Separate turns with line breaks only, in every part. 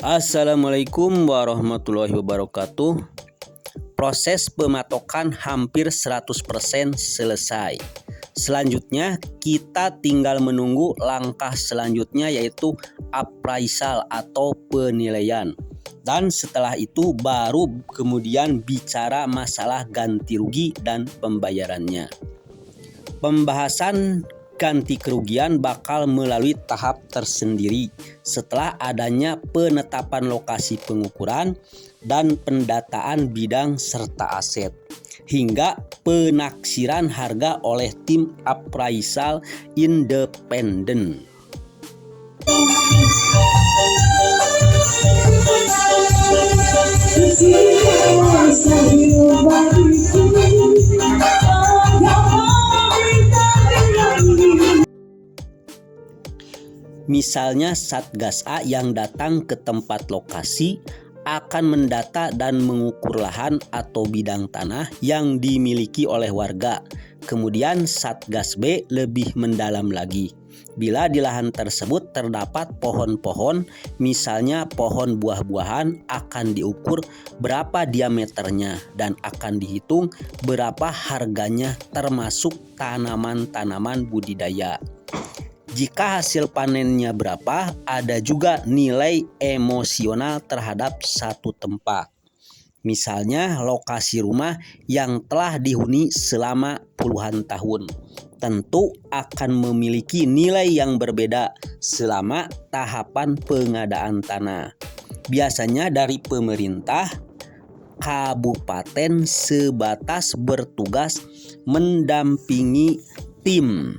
Assalamualaikum warahmatullahi wabarakatuh. Proses pematokan hampir 100% selesai. Selanjutnya kita tinggal menunggu langkah selanjutnya, yaitu appraisal atau penilaian. Dan setelah itu baru kemudian bicara masalah ganti rugi dan pembayarannya. Pembahasan ganti kerugian bakal melalui tahap tersendiri setelah adanya penetapan lokasi pengukuran dan pendataan bidang serta aset, hingga penaksiran harga oleh tim appraisal independen. Misalnya Satgas A yang datang ke tempat lokasi akan mendata dan mengukur lahan atau bidang tanah yang dimiliki oleh warga. Kemudian Satgas B lebih mendalam lagi. Bila di lahan tersebut terdapat pohon-pohon, misalnya pohon buah-buahan, akan diukur berapa diameternya dan akan dihitung berapa harganya termasuk tanaman-tanaman budidaya. Jika hasil panennya berapa, ada juga nilai emosional terhadap satu tempat. Misalnya lokasi rumah yang telah dihuni selama puluhan tahun, tentu akan memiliki nilai yang berbeda selama tahapan pengadaan tanah. Biasanya dari pemerintah kabupaten sebatas bertugas mendampingi tim.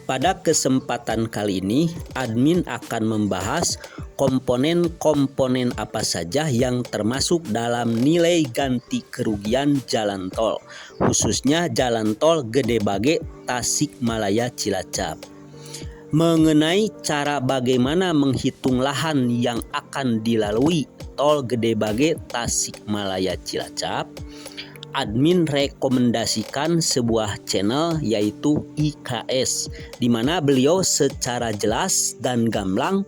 Pada kesempatan kali ini, admin akan membahas komponen-komponen apa saja yang termasuk dalam nilai ganti kerugian jalan tol, khususnya jalan tol Gede Bage Tasikmalaya Cilacap. Mengenai cara bagaimana menghitung lahan yang akan dilalui tol Gede Bage Tasikmalaya Cilacap, admin rekomendasikan sebuah channel yaitu IKS, di mana beliau secara jelas dan gamblang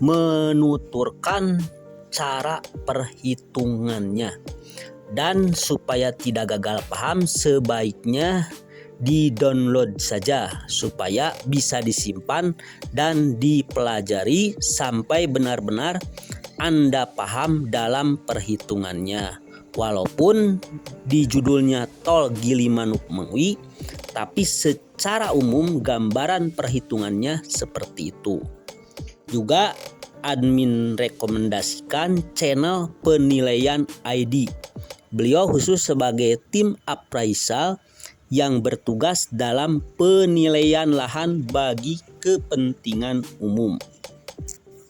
menuturkan cara perhitungannya. Dan supaya tidak gagal paham, sebaiknya di-download saja supaya bisa disimpan dan dipelajari sampai benar-benar Anda paham dalam perhitungannya. Walaupun di judulnya Tol Gilimanuk Mengwi, tapi secara umum gambaran perhitungannya seperti itu. Juga admin rekomendasikan channel Penilaian ID. Beliau khusus sebagai tim appraisal yang bertugas dalam penilaian lahan bagi kepentingan umum.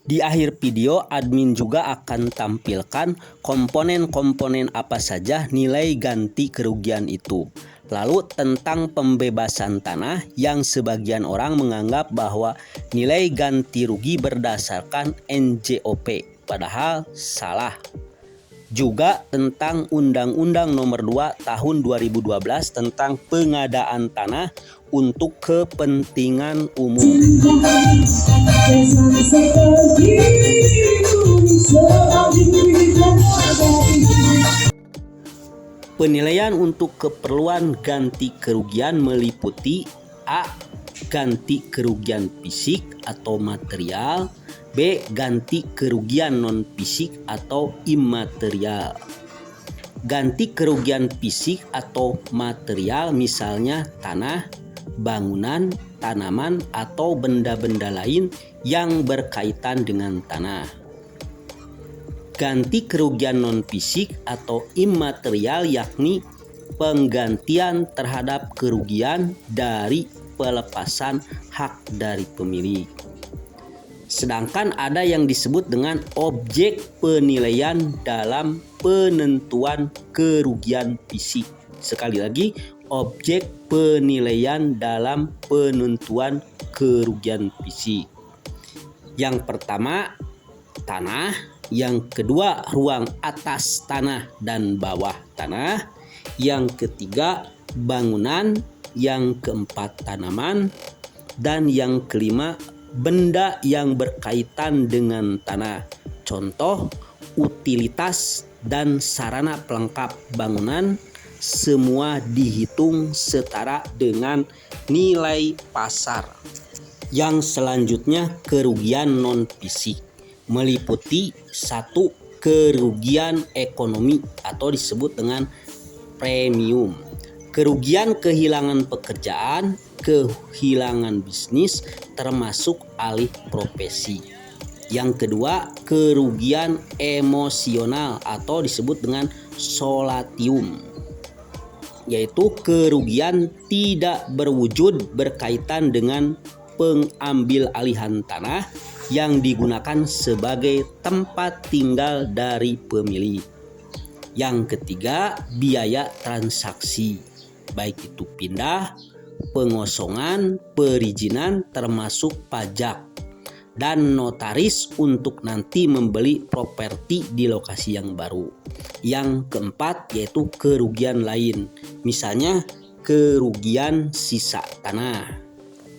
Di akhir video, admin juga akan tampilkan komponen-komponen apa saja nilai ganti kerugian itu. Lalu tentang pembebasan tanah yang sebagian orang menganggap bahwa nilai ganti rugi berdasarkan NJOP, padahal salah. Juga tentang Undang-Undang Nomor 2 Tahun 2012 tentang pengadaan tanah untuk kepentingan umum. Penilaian untuk keperluan ganti kerugian meliputi A. Ganti kerugian fisik atau material, B. Ganti kerugian non-fisik atau imaterial. Ganti kerugian fisik atau material misalnya tanah, bangunan, tanaman, atau benda-benda lain yang berkaitan dengan tanah. Ganti kerugian non-fisik atau imaterial yakni penggantian terhadap kerugian dari pelepasan hak dari pemilik. Sedangkan ada yang disebut dengan objek penilaian dalam penentuan kerugian fisik. Sekali lagi, objek penilaian dalam penentuan kerugian fisik. Yang pertama, tanah. Yang kedua, ruang atas tanah dan bawah tanah. Yang ketiga, bangunan. Yang keempat, tanaman. Dan yang kelima, benda yang berkaitan dengan tanah. Contoh, utilitas dan sarana pelengkap bangunan semua dihitung setara dengan nilai pasar. Yang selanjutnya, kerugian non fisik meliputi 1. Kerugian ekonomi atau disebut dengan premium. Kerugian kehilangan pekerjaan, kehilangan bisnis termasuk alih profesi. Yang kedua, kerugian emosional atau disebut dengan solatium, yaitu kerugian tidak berwujud berkaitan dengan pengambil alihan tanah yang digunakan sebagai tempat tinggal dari pemilik. Yang ketiga, biaya transaksi, baik itu pindah, pengosongan, perizinan termasuk pajak, dan notaris untuk nanti membeli properti di lokasi yang baru. Yang keempat yaitu kerugian lain, misalnya kerugian sisa tanah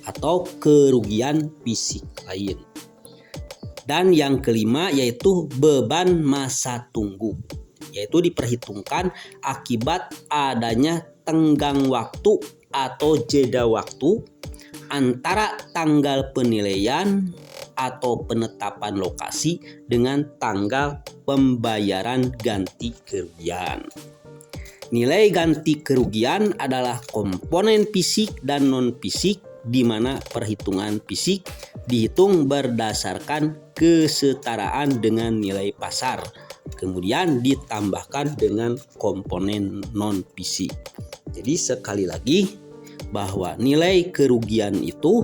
atau kerugian fisik lain. Dan yang kelima yaitu beban masa tunggu, yaitu diperhitungkan akibat adanya tenggang waktu atau jeda waktu antara tanggal penilaian atau penetapan lokasi dengan tanggal pembayaran ganti kerugian. Nilai ganti kerugian adalah komponen fisik dan non-fisik, di mana perhitungan fisik dihitung berdasarkan kesetaraan dengan nilai pasar, kemudian ditambahkan dengan komponen non-fisik. Jadi sekali lagi bahwa nilai kerugian itu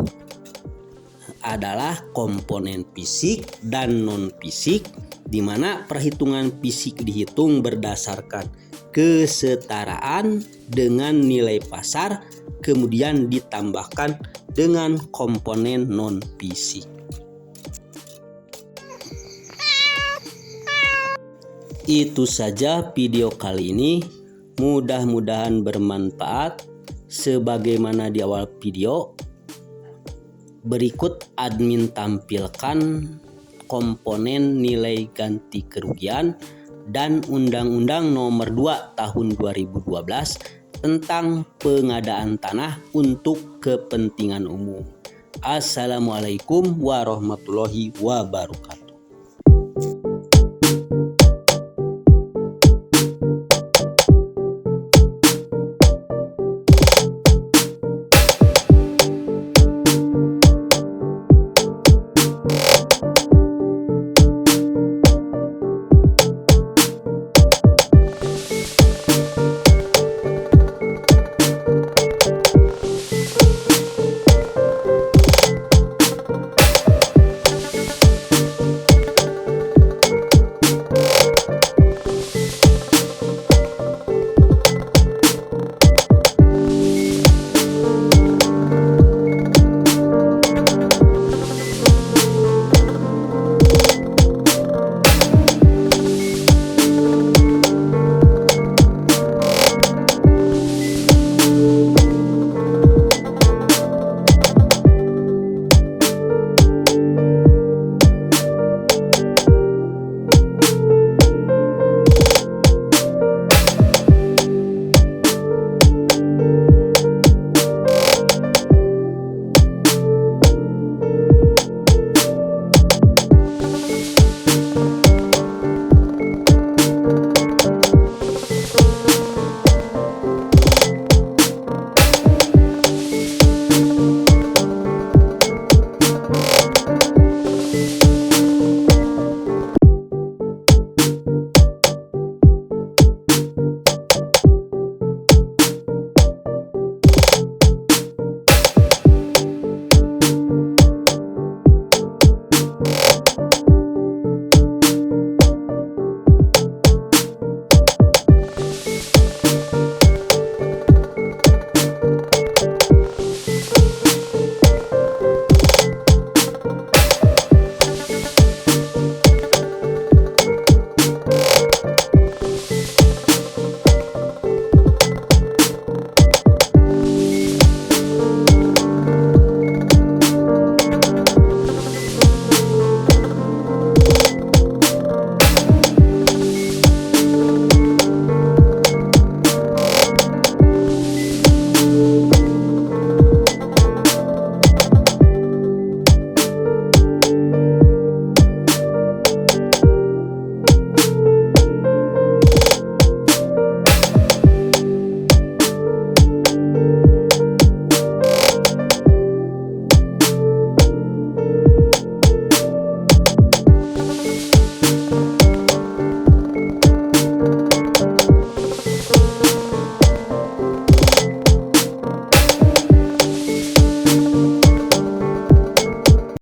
adalah komponen fisik dan non-fisik, di mana perhitungan fisik dihitung berdasarkan kesetaraan dengan nilai pasar, kemudian ditambahkan dengan komponen non-fisik. Itu saja video kali ini, mudah-mudahan bermanfaat. Sebagaimana di awal video, berikut admin tampilkan komponen nilai ganti kerugian dan Undang-Undang Nomor 2 Tahun 2012 tentang pengadaan tanah untuk kepentingan umum. Assalamualaikum warahmatullahi wabarakatuh.